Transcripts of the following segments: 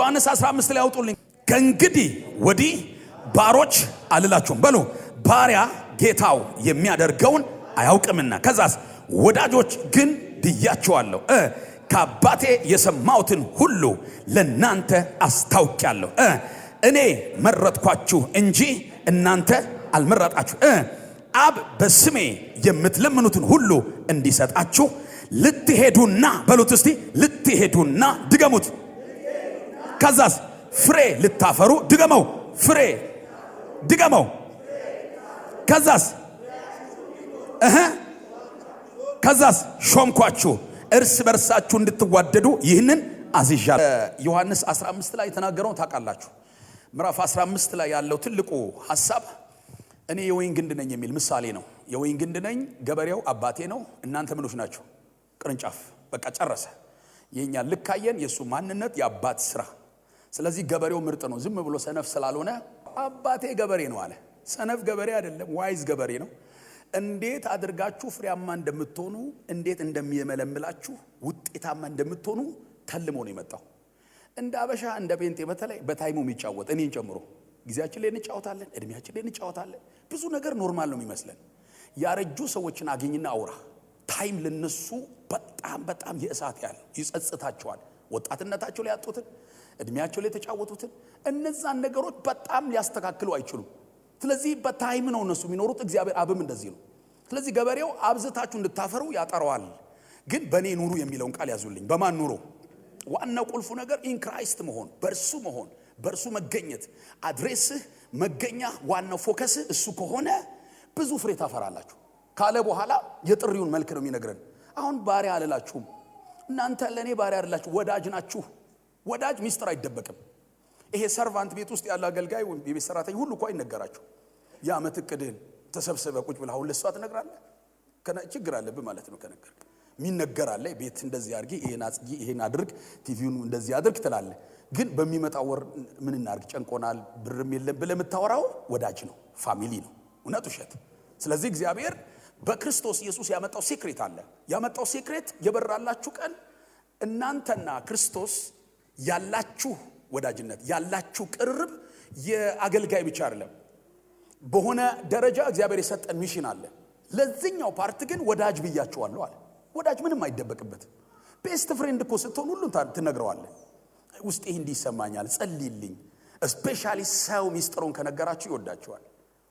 ዮሐንስ 15 ላይ አውጡልኝ። ከእንግዲህ ወዲህ ባሮች አልላችሁም በሉ፣ ባሪያ ጌታው የሚያደርገውን አያውቅምና። ከዛስ ወዳጆች ግን ብያችኋለሁ፣ ከአባቴ የሰማሁትን ሁሉ ለናንተ አስታውቂያለሁ። እኔ መረጥኳችሁ እንጂ እናንተ አልመረጣችሁ። አብ በስሜ የምትለምኑትን ሁሉ እንዲሰጣችሁ ልትሄዱና በሉት እስቲ ልትሄዱና ድገሙት። ከዛስ ፍሬ ልታፈሩ ድገመው፣ ፍሬ ድገመው። ከዛስ ከዛስ ሾምኳችሁ እርስ በርሳችሁ እንድትዋደዱ ይህንን አዝዣለሁ። ዮሐንስ 15 ላይ የተናገረውን ታውቃላችሁ። ምዕራፍ 15 ላይ ያለው ትልቁ ሐሳብ እኔ የወይን ግንድ ነኝ የሚል ምሳሌ ነው። የወይን ግንድ ነኝ፣ ገበሬው አባቴ ነው፣ እናንተ ምኖች ናችሁ? ቅርንጫፍ። በቃ ጨረሰ። የኛ ልካየን የሱ ማንነት የአባት ስራ። ስለዚህ ገበሬው ምርጥ ነው፣ ዝም ብሎ ሰነፍ ስላልሆነ አባቴ ገበሬ ነው አለ። ሰነፍ ገበሬ አይደለም፣ ዋይዝ ገበሬ ነው። እንዴት አድርጋችሁ ፍሬያማ እንደምትሆኑ፣ እንዴት እንደሚመለምላችሁ ውጤታማ እንደምትሆኑ ተልሞ ነው የመጣው። እንደ አበሻ እንደ ጴንጤ በተለይ በታይሙ የሚጫወት እኔን ጨምሮ ጊዜያችን ላይ እንጫወታለን፣ እድሜያችን ላይ እንጫወታለን። ብዙ ነገር ኖርማል ነው የሚመስለን። ያረጁ ሰዎችን አገኝና አውራ። ታይም ለነሱ በጣም የእሳት ያለ ይጸጽታቸዋል። ወጣትነታቸው ላይ ያጡትን፣ እድሜያቸው ላይ የተጫወቱትን እነዛን ነገሮች በጣም ሊያስተካክሉ አይችሉም። ስለዚህ በታይም ነው እነሱ የሚኖሩት። እግዚአብሔር አብም እንደዚህ ነው። ስለዚህ ገበሬው አብዝታችሁ እንድታፈሩ ያጠራዋል። ግን በእኔ ኑሩ የሚለውን ቃል ያዙልኝ። በማን ኑሩ? ዋናው ቁልፉ ነገር ኢን ክራይስት መሆን፣ በእርሱ መሆን፣ በእርሱ መገኘት። አድሬስህ መገኛ ዋናው ፎከስህ እሱ ከሆነ ብዙ ፍሬ ታፈራላችሁ ካለ በኋላ የጥሪውን መልክ ነው የሚነግረን። አሁን ባሪያ አልላችሁም፣ እናንተ ለኔ ባሪያ አይደላችሁ፣ ወዳጅ ናችሁ። ወዳጅ ሚስጥር አይደበቅም። ይሄ ሰርቫንት ቤት ውስጥ ያለ አገልጋይ ወይም የቤት ሰራተኛ ሁሉ እኮ አይነገራችሁ። የዓመት እቅድህን ተሰብስበ ቁጭ ብለህ አሁን ለሷ ትነግራለህ? ችግር አለብህ ማለት ነው። ከነገር የሚነገር አለ። ቤት እንደዚህ አድርጊ፣ ይሄን አጽጂ፣ ይሄን አድርግ፣ ቲቪውን እንደዚህ አድርግ ትላለህ። ግን በሚመጣው ወር ምን እናርግ ጨንቆናል፣ ብርም የለም ብለህ የምታወራው ወዳጅ ነው፣ ፋሚሊ ነው። እውነት ውሸት? ስለዚህ እግዚአብሔር በክርስቶስ ኢየሱስ ያመጣው ሴክሬት አለ። ያመጣው ሴክሬት የበራላችሁ ቀን እናንተና ክርስቶስ ያላችሁ ወዳጅነት፣ ያላችሁ ቅርብ የአገልጋይ ብቻ አይደለም። በሆነ ደረጃ እግዚአብሔር የሰጠን ሚሽን አለ። ለዚህኛው ፓርት ግን ወዳጅ ብያችኋለሁ አለ። ወዳጅ ምንም አይደበቅበትም። ቤስት ፍሬንድ እኮ ስትሆን ሁሉን ትነግረዋለህ። ውስጤ እንዲህ ይሰማኛል፣ ጸልይልኝ። ስፔሻሊ ሰው ሚስጥሩን ከነገራችሁ ይወዳችኋል፣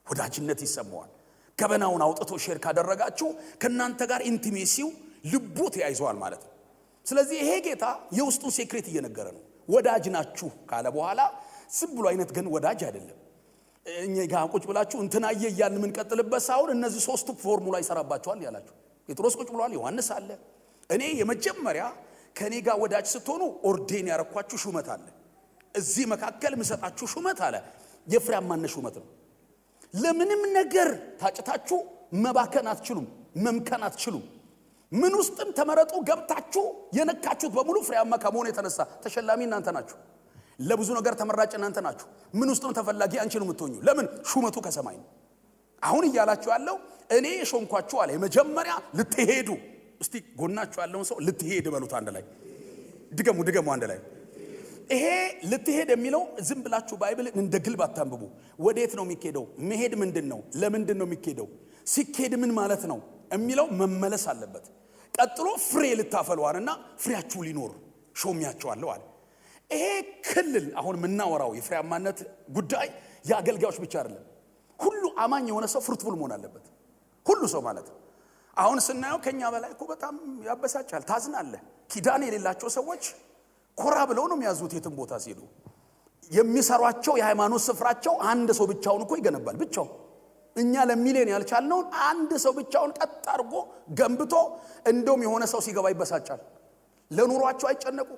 ወዳጅነት ይሰማዋል። ገበናውን አውጥቶ ሼር ካደረጋችሁ ከናንተ ጋር ኢንቲሜሲው ልቡ ተያይዟል ማለት ነው። ስለዚህ ይሄ ጌታ የውስጡን ሴክሬት እየነገረ ነው። ወዳጅ ናችሁ ካለ በኋላ ዝም ብሎ አይነት ግን ወዳጅ አይደለም። እኛ ጋር ቁጭ ብላችሁ እንትናየ እያልን የምንቀጥልበት ሳይሆን እነዚህ ሶስቱ ፎርሙላ ይሰራባቸዋል ያላችሁ። ጴጥሮስ ቁጭ ብሏል፣ ዮሐንስ አለ። እኔ የመጀመሪያ ከኔ ጋር ወዳጅ ስትሆኑ ኦርዴን ያረኳችሁ ሹመት አለ። እዚህ መካከል ምሰጣችሁ ሹመት አለ የፍሬያማነት ሹመት ነው። ለምንም ነገር ታጭታችሁ መባከን አትችሉም፣ መምከን አትችሉም። ምን ውስጥም ተመረጡ ገብታችሁ የነካችሁት በሙሉ ፍሬያማ ከመሆኑ የተነሳ ተሸላሚ እናንተ ናችሁ። ለብዙ ነገር ተመራጭ እናንተ ናችሁ። ምን ውስጥም ተፈላጊ አንቺ ነው የምትሆኙ። ለምን? ሹመቱ ከሰማይ ነው። አሁን እያላችሁ ያለው እኔ የሾምኳችሁ አለ። የመጀመሪያ ልትሄዱ። እስቲ ጎናችሁ ያለውን ሰው ልትሄድ በሉት። አንድ ላይ ድገሙ አንድ ላይ። ይሄ ልትሄድ የሚለው ዝም ብላችሁ ባይብልን እንደ ግልብ አታንብቡ። ወዴት ነው የሚሄደው? መሄድ ምንድነው? ለምንድን ነው የሚሄደው? ሲሄድ ምን ማለት ነው የሚለው መመለስ አለበት። ቀጥሎ ፍሬ ልታፈሉዋልና ፍሬያችሁ ሊኖር ሾሚያችኋለሁ አለ። ይሄ ክልል አሁን የምናወራው የፍሬያማነት ጉዳይ የአገልጋዮች ብቻ አይደለም። ሁሉ አማኝ የሆነ ሰው ፍሩትፉል መሆን አለበት። ሁሉ ሰው ማለት ነው። አሁን ስናየው ከኛ በላይ እኮ በጣም ያበሳጫል፣ ታዝናለህ። ኪዳን የሌላቸው ሰዎች ኮራ ብለው ነው የሚያዙት። የትም ቦታ ሲሄዱ የሚሰሯቸው የሃይማኖት ስፍራቸው አንድ ሰው ብቻውን እኮ ይገነባል። ብቻው እኛ ለሚሊዮን ያልቻልነውን አንድ ሰው ብቻውን ቀጥ አድርጎ ገንብቶ እንደውም የሆነ ሰው ሲገባ ይበሳጫል። ለኑሯቸው አይጨነቁ፣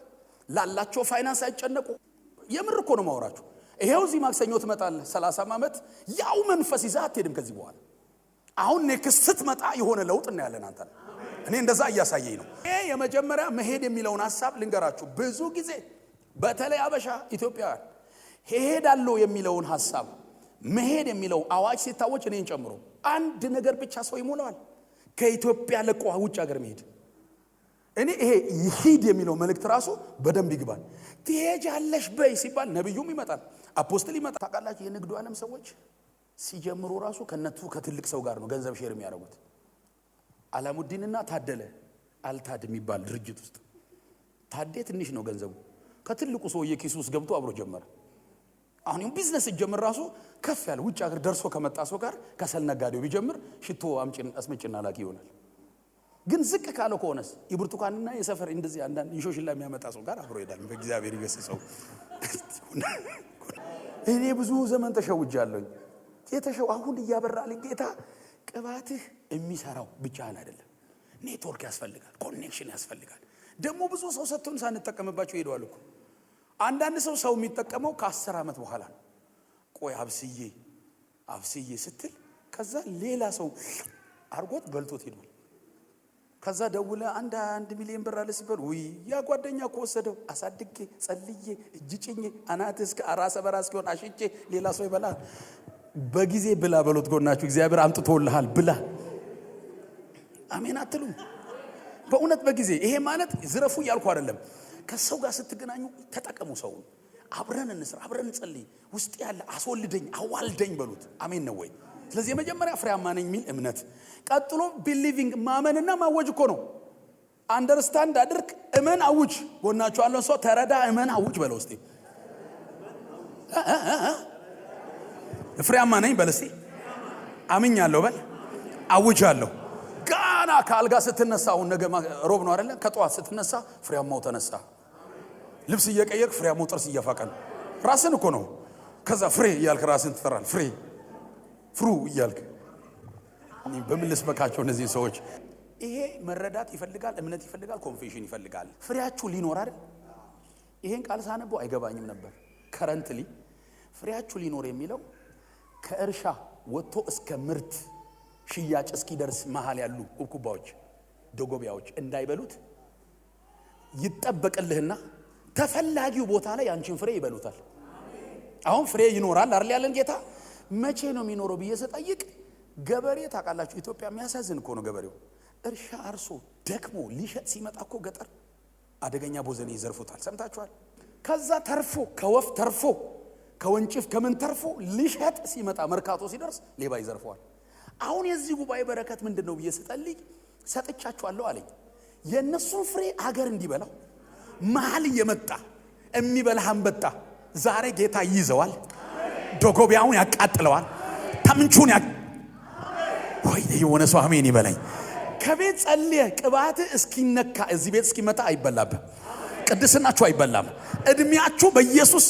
ላላቸው ፋይናንስ አይጨነቁ። የምር እኮ ነው ማወራችሁ። ይሄው እዚህ ማክሰኞ ትመጣለህ 30 ዓመት ያው መንፈስ ይዘህ አትሄድም ከዚህ በኋላ። አሁን ኔክስት ስትመጣ የሆነ ለውጥ እናያለን። አንተ እኔ እንደዛ እያሳየኝ ነው። ይሄ የመጀመሪያ መሄድ የሚለውን ሐሳብ ልንገራችሁ። ብዙ ጊዜ በተለይ አበሻ ኢትዮጵያውያን ሄዳለሁ የሚለውን ሐሳብ መሄድ የሚለው አዋጅ ሲታወጅ እኔን ጨምሮ አንድ ነገር ብቻ ሰው ይሞላዋል። ከኢትዮጵያ ለቆ ውጭ ሀገር መሄድ። እኔ ይሄ ይሂድ የሚለው መልእክት ራሱ በደንብ ይግባል። ትሄጃለሽ በይ ሲባል ነብዩም ይመጣል፣ አፖስቶል ይመጣል። ታውቃላችሁ የንግዱ ዓለም ሰዎች ሲጀምሩ ራሱ ከነቱ ከትልቅ ሰው ጋር ነው ገንዘብ ሼር የሚያደርጉት። አላሙዲንና ታደለ አልታድ የሚባል ድርጅት ውስጥ ታዴ ትንሽ ነው ገንዘቡ፣ ከትልቁ ሰውዬ ኪስ ውስጥ ገብቶ አብሮ ጀመረ። አሁን ቢዝነስ ጀመር ራሱ ከፍ ያለ ውጭ ሀገር ደርሶ ከመጣ ሰው ጋር ከሰል ነጋዴው ቢጀምር ሽቶ አስመጭና ላኪ ይሆናል። ግን ዝቅ ካለው ከሆነስ የብርቱካንና የሰፈር እንደዚህ አንዳንድ ይሾሽላ የሚያመጣ ሰው ጋር አብሮ ይሄዳል። በእግዚአብሔር ይገስጸው። እኔ ብዙ ዘመን ተሸውጃለሁ። አሁን እያበራልኝ ጌታ ቅባትህ የሚሰራው ብቻህን አይደለም፣ ኔትወርክ ያስፈልጋል፣ ኮኔክሽን ያስፈልጋል። ደግሞ ብዙ ሰው ሰጥቶን ሳንጠቀምባቸው ሄደዋል እኮ። አንዳንድ ሰው የሚጠቀመው ከ10 ዓመት በኋላ ነው። ቆይ አብስዬ ስትል ከዛ ሌላ ሰው አርጎት በልቶት ሄዷል። ከዛ ደውለ 1 ሚሊዮን ብር አለ ሲባል ወይ ያ ጓደኛ እኮ ወሰደው። አሳድጌ ጸልዬ እጅጭኝ አናትስ ከአራሰ በራስ ሲሆን አሽጬ ሌላ ሰው ይበላል። በጊዜ ብላ በሎት ጎናችሁ እግዚአብሔር አምጥቶልሃል ብላ። አሜን አትሉም? በእውነት በጊዜ ይሄ ማለት ዝረፉ ያልኩ አይደለም። ከሰው ጋር ስትገናኙ ተጠቀሙ። ሰው አብረን እንስራ፣ አብረን እንጸልይ፣ ውስጥ ያለ አስወልደኝ አዋልደኝ በሉት። አሜን ነው ወይ? ስለዚህ የመጀመሪያ ፍሬያማ ነኝ የሚል እምነት፣ ቀጥሎ ቢሊቪንግ ማመንና ማወጅ እኮ ነው። አንደርስታንድ አድርግ፣ እመን፣ አውጅ። ጎናችሁ ያለው ሰው ተረዳ፣ እመን፣ አውጅ በለው እስቲ። ፍሬያማ ነኝ በል እስቲ። አምኛለሁ በል፣ አውጃለሁ። ጋና ካልጋ ስትነሳ አሁን ነገ ሮብ ነው አይደለ? ከጧት ስትነሳ ፍሬያማው ተነሳ። ልብስ እየቀየርክ ፍሬያማው ጥርስ እየፋቀን ራስን እኮ ነው። ከዛ ፍሬ እያልክ ራስን ትፈራል። ፍሩ እያልክ በምን ልስበካቸው እነዚህ ሰዎች? ይሄ መረዳት ይፈልጋል፣ እምነት ይፈልጋል፣ ኮንፌሽን ይፈልጋል። ፍሬያችሁ ሊኖር አይደል? ይሄን ቃል ሳነበው አይገባኝም ነበር። ከረንትሊ ፍሬያችሁ ሊኖር የሚለው ከእርሻ ወጥቶ እስከ ምርት ሽያጭ እስኪደርስ መሃል ያሉ ኩኩባዎች፣ ደጎቢያዎች እንዳይበሉት ይጠበቅልህና ተፈላጊው ቦታ ላይ አንቺን ፍሬ ይበሉታል። አሁን ፍሬ ይኖራል አይደል ያለን ጌታ። መቼ ነው የሚኖረው ብዬ ስጠይቅ ገበሬ ታውቃላችሁ፣ ኢትዮጵያ የሚያሳዝን እኮ ነው ገበሬው። እርሻ አርሶ ደክሞ ሊሸጥ ሲመጣ እኮ ገጠር አደገኛ ቦዘኔ ይዘርፉታል። ሰምታችኋል? ከዛ ተርፎ ከወፍ ተርፎ ከወንጭፍ ከምን ተርፎ ሊሸጥ ሲመጣ መርካቶ ሲደርስ ሌባ ይዘርፈዋል። አሁን የዚህ ጉባኤ በረከት ምንድነው ብዬ ስጠልይ ሰጥቻችኋለሁ አለኝ። የነሱን ፍሬ አገር እንዲበላው መሃል እየመጣ የሚበላህ አንበጣ ዛሬ ጌታ ይይዘዋል። ዶጎቢያውን ያቃጥለዋል። ታምንቹን ወይ የሆነ ሰው አሜን ይበለኝ። ከቤት ጸልየ ቅባት እስኪነካ እዚህ ቤት እስኪመጣ አይበላም። ቅድስናችሁ አይበላም። እድሜያችሁ በኢየሱስ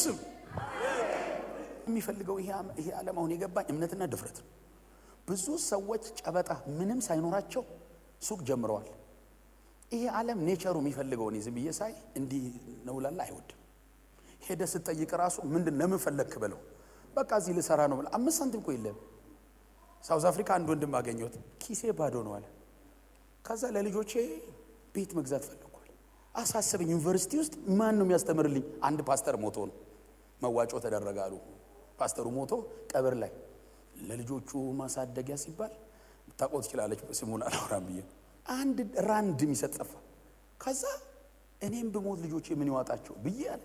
የሚፈልገው ይሄ ዓለም አሁን የገባኝ እምነትና ድፍረት ነው። ብዙ ሰዎች ጨበጣ ምንም ሳይኖራቸው ሱቅ ጀምረዋል። ይሄ ዓለም ኔቸሩ የሚፈልገው ነው። ዝም ብዬ ሳይ እንዲህ ነው ላላ አይወድም። ሄደ ስትጠይቅ ራሱ ምንድን ለምን ፈለክ በለው። በቃ እዚህ ልሰራ ነው ብለ 5 ሳንቲም እኮ የለም። ሳውዝ አፍሪካ አንድ ወንድም አገኘሁት፣ ኪሴ ባዶ ነው አለ። ከዛ ለልጆቼ ቤት መግዛት ፈልጓል። አሳሰበኝ። ዩኒቨርሲቲ ውስጥ ማን ነው የሚያስተምርልኝ? አንድ ፓስተር ሞቶ ነው መዋጮ ተደረጋሉ። ፓስተሩ ሞቶ ቀብር ላይ ለልጆቹ ማሳደጊያ ሲባል ታቆት ይችላልች ስሙን አላወራም ብዬ አንድ ራንድ የሚሰጠፋ። ከዛ እኔም በሞት ልጆቼ ምን ይዋጣቸው ብዬ አለ።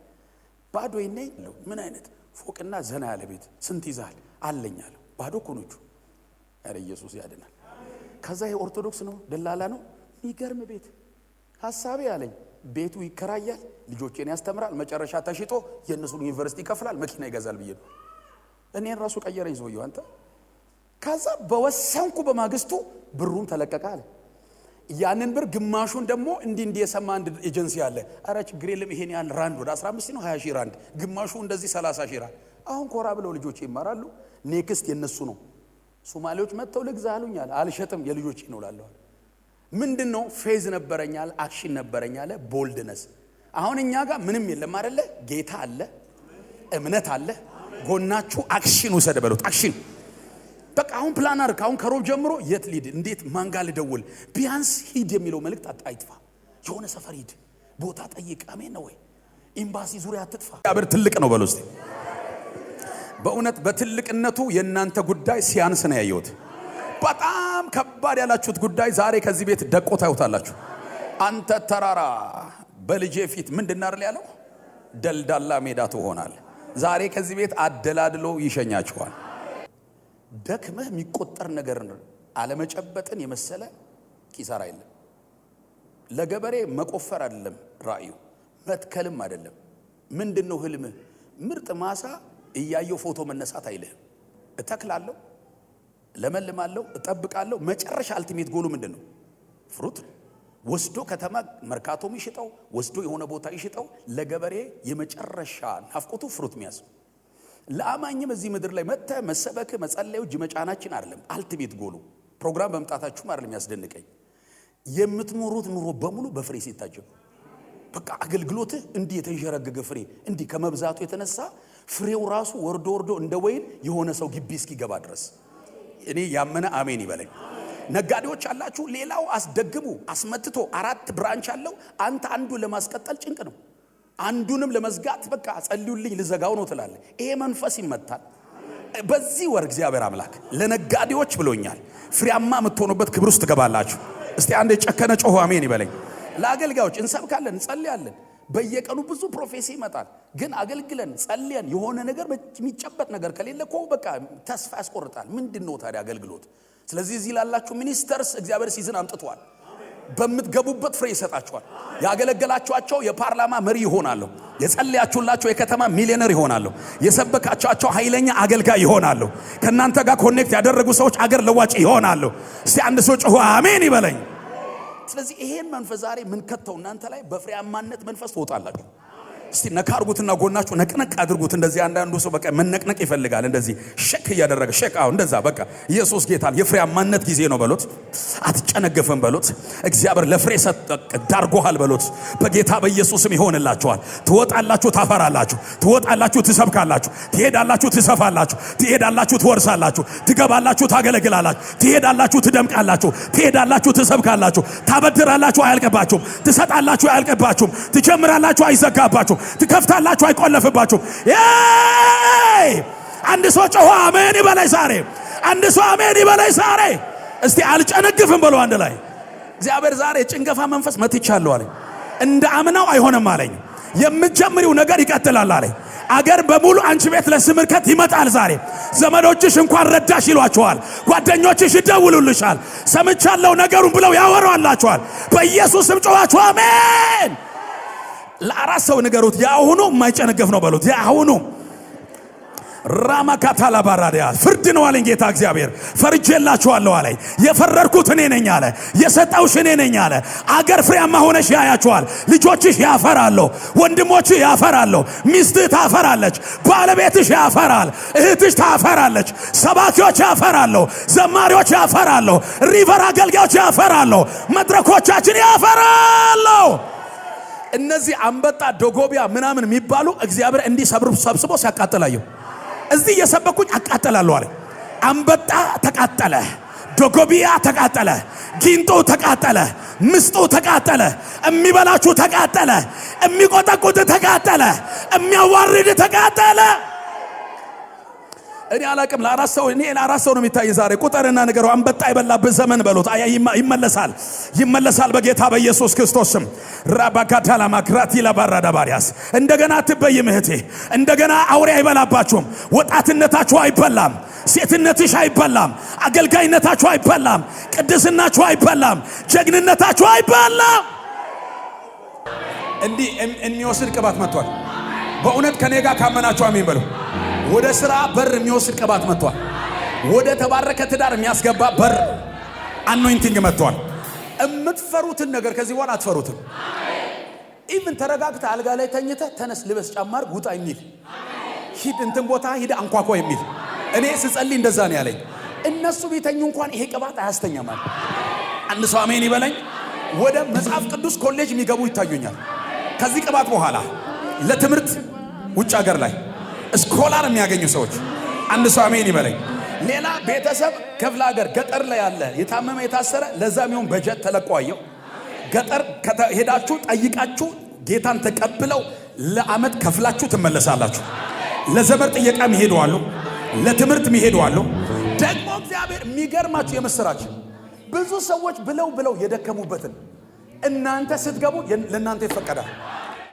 ባዶ ይነኝ ነው። ምን አይነት ፎቅና ዘና ያለ ቤት ስንት ይዛል አለኝ አለ። ባዶ ኮኖቹ አረ ኢየሱስ ያድናል። ከዛ የኦርቶዶክስ ነው ደላላ ነው። የሚገርም ቤት ሐሳቤ አለኝ። ቤቱ ይከራያል፣ ልጆቼን ያስተምራል፣ መጨረሻ ተሽጦ የነሱን ዩኒቨርሲቲ ይከፍላል፣ መኪና ይገዛል ብዬ ነው። እኔን ራሱ ቀየረኝ ሰውየው አንተ። ከዛ በወሰንኩ በማግስቱ ብሩን ተለቀቀ አለ። ያንን ብር ግማሹን ደግሞ እንዲህ የሰማ አንድ ኤጀንሲ አለ። አረ ችግር የለም ይሄን ያን ራንድ ወደ 15 ነው 20 ሺህ ራንድ፣ ግማሹ እንደዚህ 30 ሺህ ራንድ። አሁን ኮራ ብለው ልጆቼ ይማራሉ። ኔክስት የነሱ ነው። ሶማሌዎች መጥተው ልግዛ አሉኛል። አልሸጥም የልጆቼ ነው ላለው። ምንድነው ፌዝ ነበረኛል፣ አክሽን ነበረኛል፣ ቦልድነስ። አሁን እኛ ጋር ምንም የለም አይደለ? ጌታ አለ፣ እምነት አለ። ጎናችሁ አክሽን ወሰደ በሉት። አክሽን በቃ አሁን ፕላን አድርግ። አሁን ከሮብ ጀምሮ የት ሊድ እንዴት ማንጋ ልደውል? ቢያንስ ሂድ የሚለው መልእክት አይጥፋ። የሆነ ሰፈር ሂድ፣ ቦታ ጠይቅ። አሜን ነው ወይ? ኤምባሲ ዙሪያ አትጥፋ። እግዚአብሔር ትልቅ ነው በሉ እስቲ። በእውነት በትልቅነቱ የእናንተ ጉዳይ ሲያንስ ነው ያየሁት። በጣም ከባድ ያላችሁት ጉዳይ ዛሬ ከዚህ ቤት ደቆ ታዩታላችሁ። አንተ ተራራ በልጄ ፊት ምንድን አይደል ያለው? ደልዳላ ሜዳ ትሆናል። ዛሬ ከዚህ ቤት አደላድሎ ይሸኛችኋል። ደክመህ የሚቆጠር ነገር አለመጨበጥን የመሰለ ኪሳራ የለም። ለገበሬ መቆፈር አይደለም ራእዩ፣ መትከልም አይደለም። ምንድነው ህልምህ? ምርጥ ማሳ እያየው ፎቶ መነሳት አይልህም። እተክላለሁ፣ ለመልማለሁ፣ እጠብቃለሁ። መጨረሻ አልቲሜት ጎሉ ምንድነው? ፍሩት ወስዶ ከተማ መርካቶም ይሽጠው፣ ወስዶ የሆነ ቦታ ይሽጠው። ለገበሬ የመጨረሻ ናፍቆቱ ፍሩት ሚያዝ። ለአማኝም እዚህ ምድር ላይ መጥተ መሰበክ መጸለዩ እጅ መጫናችን አይደለም። አልቲሜት ጎሉ ፕሮግራም በመምጣታችሁ አይደለም ያስደንቀኝ። የምትኖሩት ኑሮ በሙሉ በፍሬ ሲታጀብ በቃ አገልግሎትህ እንዲህ የተንሸረገገ ፍሬ እንዲህ ከመብዛቱ የተነሳ ፍሬው ራሱ ወርዶ ወርዶ እንደ ወይን የሆነ ሰው ግቢ እስኪገባ ድረስ እኔ ያመነ አሜን ይበለኝ። ነጋዴዎች አላችሁ፣ ሌላው አስደግሙ አስመትቶ 4 ብራንች አለው። አንተ አንዱ ለማስቀጠል ጭንቅ ነው፣ አንዱንም ለመዝጋት በቃ ጸልዩልኝ ልዘጋው ነው ትላለህ። ይሄ መንፈስ ይመታል። በዚህ ወር እግዚአብሔር አምላክ ለነጋዴዎች ብሎኛል፣ ፍሬያማ የምትሆኑበት ክብር ውስጥ ትገባላችሁ። እስቲ አንድ የጨከነ ጮህ አሜን ይበለኝ። ለአገልጋዮች እንሰብካለን እንጸልያለን። በየቀኑ ብዙ ፕሮፌሲ ይመጣል። ግን አገልግለን ጸልየን የሆነ ነገር የሚጨበጥ ነገር ከሌለ እኮ በቃ ተስፋ ያስቆርጣል። ምንድነው ታዲያ አገልግሎት? ስለዚህ እዚህ ላላችሁ ሚኒስተርስ እግዚአብሔር ሲዝን አምጥቷል። በምትገቡበት ፍሬ ይሰጣችኋል። ያገለገላችኋቸው የፓርላማ መሪ ይሆናሉ። የጸለያችሁላቸው የከተማ ሚሊዮነር ይሆናሉ። የሰበካችኋቸው ኃይለኛ አገልጋይ ይሆናሉ። ከናንተ ጋር ኮኔክት ያደረጉ ሰዎች አገር ለዋጭ ይሆናሉ። እስቲ አንድ ሰው ጮህ አሜን ይበለኝ። ስለዚህ ይሄን መንፈስ ዛሬ ምን ከተው እናንተ ላይ በፍሬያማነት መንፈስ ትወጣላችሁ። እስቲ ነካርጉትና ጎናችሁ ነቅነቅ አድርጉት። እንደዚህ አንዳንዱ ሰው በቃ መነቅነቅ ይፈልጋል። እንደዚህ ሸክ ያደረገ ሸክ አው እንደዛ በቃ ኢየሱስ ጌታን የፍሬያማነት ጊዜ ነው በሉት። አትጨነገፈም በሉት። እግዚአብሔር ለፍሬ ዳርጎሃል በሉት። በጌታ በኢየሱስም ይሆንላችኋል። ትወጣላችሁ፣ ታፈራላችሁ። ትወጣላችሁ፣ ትሰብካላችሁ። ትሄዳላችሁ፣ ትሰፋላችሁ። ትሄዳላችሁ፣ ትወርሳላችሁ። ትገባላችሁ፣ ታገለግላላችሁ። ትሄዳላችሁ፣ ትደምቃላችሁ። ትሄዳላችሁ፣ ትሰብካላችሁ። ታበድራላችሁ፣ አያልቀባችሁም። ትሰጣላችሁ፣ አያልቀባችሁም። ትጀምራላችሁ፣ አይዘጋባችሁም። ትከፍታላችሁ፣ አይቆለፍባችሁም። አንድ ሰው ጮህ አሜን ይበላይ ዛሬ። አንድ ሰው አሜን ይበላይ ዛሬ። እስቲ አልጨነግፍም በሉ አንድ ላይ። እግዚአብሔር ዛሬ ጭንገፋ መንፈስ መትቻለሁ አለኝ። እንደ አምናው አይሆንም አለኝ። የምትጀምሪው ነገር ይቀጥላል አለኝ። አገር በሙሉ አንቺ ቤት ለስምርከት ይመጣል ዛሬ። ዘመዶችሽ እንኳን ረዳሽ ይሏቸዋል። ጓደኞችሽ ይደውሉልሻል። ሰምቻለሁ ነገሩን ብለው ያወራላችኋል። በኢየሱስም ጮኻችሁ አሜን። ለአራት ሰው ንገሩት፣ ያሁኑ የማይጨነገፍ ነው በሉት። ያሁኑ ራማካታላ ባራዲያ ፍርድ ነው አለኝ ጌታ እግዚአብሔር። ፈርጄላችኋለሁ አለኝ። የፈረድኩት እኔ ነኝ አለ። የሰጠውሽ እኔ ነኝ አለ። አገር ፍሬያማ ሆነሽ ያያችኋል። ልጆችሽ ያፈራሉ፣ ወንድሞችሽ ያፈራሉ፣ ሚስትህ ታፈራለች፣ ባለቤትሽ ያፈራል፣ እህትሽ ታፈራለች፣ ሰባኪዎች ያፈራሉ፣ ዘማሪዎች ያፈራሉ፣ ሪቨር አገልጋዮች ያፈራሉ፣ መድረኮቻችን ያፈራሉ። እነዚህ አንበጣ ዶጎቢያ ምናምን የሚባሉ እግዚአብሔር እንዲህ ሰብስቦ ሲያቃጥላየው እዚህ እየሰበኩኝ አቃጠላለሁ አለ። አንበጣ ተቃጠለ፣ ዶጎቢያ ተቃጠለ፣ ጊንጦ ተቃጠለ፣ ምስጡ ተቃጠለ፣ የሚበላችሁ ተቃጠለ፣ የሚቆጠቁት ተቃጠለ፣ የሚያዋርድ ተቃጠለ። እኔ አላቅም ለአራት ሰው ነው የሚታይ ዛሬ። ቁጥርና ነገሩ አንበጣ የበላበት ዘመን በሉት። ይመለሳል በጌታ በኢየሱስ ክርስቶስ ስም። ራባካታላ ማክራቲ ለባራዳባሪያስ እንደገና አትበይም እህቴ። እንደገና አውሬ አይበላባችሁም። ወጣትነታችሁ አይበላም። ሴትነትሽ አይበላም። አገልጋይነታችሁ አይበላም። ቅድስናችሁ አይበላም። ጀግንነታችሁ አይበላም። እንዲህ የሚወስድ ቅባት መጥቷል። በእውነት ከኔ ጋር ካመናችሁ አሜን በሉ። ወደ ሥራ በር የሚወስድ ቅባት መጥቷል። ወደ ተባረከ ትዳር የሚያስገባ በር አኖይንቲንግ መጥቷል። የምትፈሩትን ነገር ከዚህ በኋላ አትፈሩትም። ኢቭን ተረጋግተ አልጋ ላይ ተኝተ ተነስ ልበስ ጫማር ውጣ የሚል ሂድ እንትን ቦታ ሂድ አንኳኳ የሚል እኔ ስጸልይ እንደዛ ነው ያለኝ። እነሱ ቢተኙ እንኳን ይሄ ቅባት አያስተኛም ማለት። አንድ ሰው አሜን ይበለኝ። ወደ መጽሐፍ ቅዱስ ኮሌጅ የሚገቡ ይታዩኛል ከዚህ ቅባት በኋላ ለትምህርት ውጭ ሀገር ላይ ስኮላር የሚያገኙ ሰዎች። አንድ ሰው አሜን ይበለኝ። ሌላ ቤተሰብ ክፍለ ሀገር ገጠር ላይ ያለ የታመመ የታሰረ ለዛም ይሁን በጀት ተለቋየው ገጠር ሄዳችሁ ጠይቃችሁ ጌታን ተቀብለው ለአመት ከፍላችሁ ትመለሳላችሁ። ለዘመድ ጥየቃም ይሄዳሉ፣ ለትምህርት ይሄዳሉ። ደግሞ እግዚአብሔር የሚገርማችሁ የምስራች ብዙ ሰዎች ብለው የደከሙበትን እናንተ ስትገቡ ለእናንተ ይፈቀዳል።